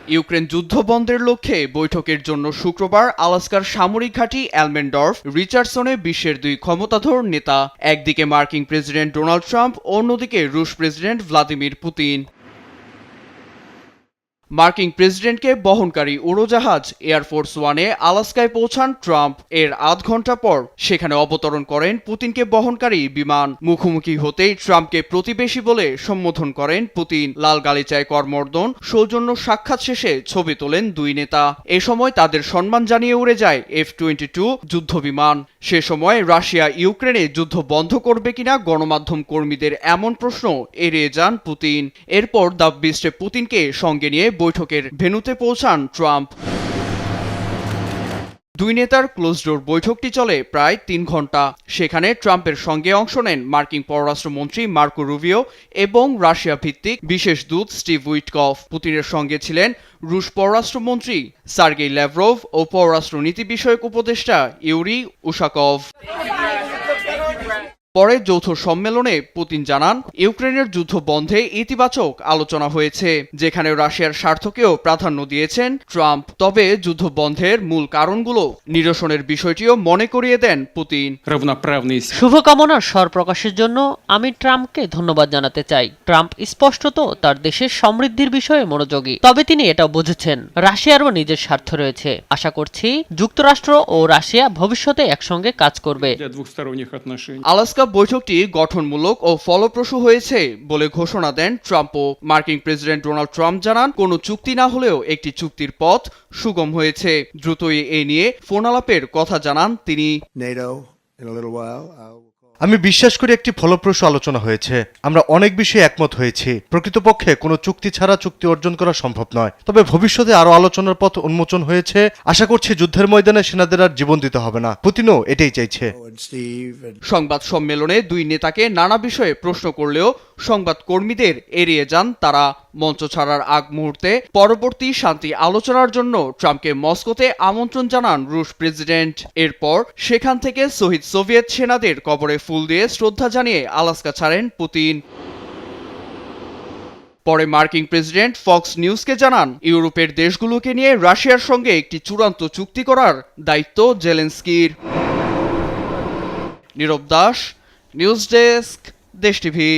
Ukraine যুদ্ধ বন্ধের লক্ষ্যে বৈঠকের জন্য শুক্রবার আলাস্কার সামরিক ঘাঁটি অ্যালমেন্ডর্ফ রিচার্ডসনে বিশ্বের দুই ক্ষমতাধর নেতা, একদিকে মার্কিন প্রেসিডেন্ট ডোনাল্ড ট্রাম্প, অন্যদিকে রুশ প্রেসিডেন্ট ভ্লাদিমির পুতিন। মার্কিন প্রেসিডেন্টকে বহনকারী উড়োজাহাজ এয়ারফোর্স ওয়ানে আলাস্কায় পৌঁছান ট্রাম্প। এর আধ ঘন্টা পর সেখানে অবতরণ করেন পুতিনকে বহনকারী বিমান। মুখোমুখি হতেই ট্রাম্পকে প্রতিবেশী বলে সম্বোধন করেন পুতিন। লাল গালিচায় করমর্দন, সৌজন্য সাক্ষাৎ শেষে ছবি তোলেন দুই নেতা। এ সময় তাদের সম্মান জানিয়ে উড়ে যায় F-22 যুদ্ধবিমান। সে সময় রাশিয়া ইউক্রেনে যুদ্ধ বন্ধ করবে কিনা গণমাধ্যম কর্মীদের এমন প্রশ্ন এড়িয়ে যান পুতিন। এরপর দ্য বিস্টে পুতিনকে সঙ্গে নিয়ে বৈঠকের ভেন্যুতে পৌঁছান ট্রাম্প। দুই নেতার ক্লোজ ডোর বৈঠকটি চলে প্রায় 3 ঘন্টা। সেখানে ট্রাম্পের সঙ্গে অংশ নেন মার্কিন পররাষ্ট্রমন্ত্রী মার্কো রুবিও এবং রাশিয়া ভিত্তিক বিশেষ দূত স্টিভ উইটকফ। পুতিনের সঙ্গে ছিলেন রুশ পররাষ্ট্রমন্ত্রী সার্গেই ল্যাভরভ ও পররাষ্ট্রনীতি বিষয়ক উপদেষ্টা ইউরি উশাকভ। পরে যৌথ সম্মেলনে পুতিন জানান, ইউক্রেনের যুদ্ধ বন্ধে ইতিবাচক আলোচনা হয়েছে, যেখানে রাশিয়ার স্বার্থকেও প্রাধান্য দিয়েছেন ট্রাম্প। তবে যুদ্ধ বন্ধের মূল কারণগুলো নিরসনের বিষয়টিও মনে করিয়ে দেন পুতিন। শুভকামনার স্বর প্রকাশের জন্য আমি ট্রাম্পকে ধন্যবাদ জানাতে চাই। ট্রাম্প স্পষ্টত তার দেশের সমৃদ্ধির বিষয়ে মনোযোগী, তবে তিনি এটাও বুঝেছেন রাশিয়ারও নিজের স্বার্থ রয়েছে। আশা করছি যুক্তরাষ্ট্র ও রাশিয়া ভবিষ্যতে একসঙ্গে কাজ করবে। আলাস্কা বৈঠকটি গঠনমূলক ও ফলপ্রসূ হয়েছে বলে ঘোষণা দেন ট্রাম্পও। মার্কিন প্রেসিডেন্ট ডোনাল্ড ট্রাম্প জানান, কোনো চুক্তি না হলেও একটি চুক্তির পথ সুগম হয়েছে। দ্রুতই এ নিয়ে ফোন আলাপের কথা জানান তিনি। আমি বিশ্বাস করি একটি ফলপ্রসূ আলোচনা হয়েছে। আমরা অনেক বিষয়ে একমত হয়েছি। প্রকৃতপক্ষে কোনো চুক্তি ছাড়া চুক্তি অর্জন করা সম্ভব নয়, তবে ভবিষ্যতে আরো আলোচনার পথ উন্মোচন হয়েছে। আশা করছি যুদ্ধের ময়দানে সেনাদের আর জীবন দিতে হবে না। পুতিনও এটাই চাইছে। সংবাদ সম্মেলনে দুই নেতাকে নানা বিষয়ে প্রশ্ন করলেও সংবাদ কর্মীদের এড়িয়ে যান তারা। মঞ্চ ছাড়ার আগ মুহূর্তে পরবর্তী শান্তি আলোচনার জন্য ট্রাম্পকে মস্কোতে আমন্ত্রণ জানান রুশ প্রেসিডেন্ট। এরপর সেখান থেকে শহীদ সোভিয়েত সেনাদের কবরে ফুল দিয়ে শ্রদ্ধা জানিয়ে আলাস্কা ছাড়েন পুতিন। পরে মার্কিন প্রেসিডেন্ট ফক্স নিউজকে জানান, ইউরোপের দেশগুলোকে নিয়ে রাশিয়ার সঙ্গে একটি চূড়ান্ত চুক্তি করার দায়িত্ব জেলেনস্কির। নীরব দাস, নিউজ ডেস্ক, দেশ টিভি।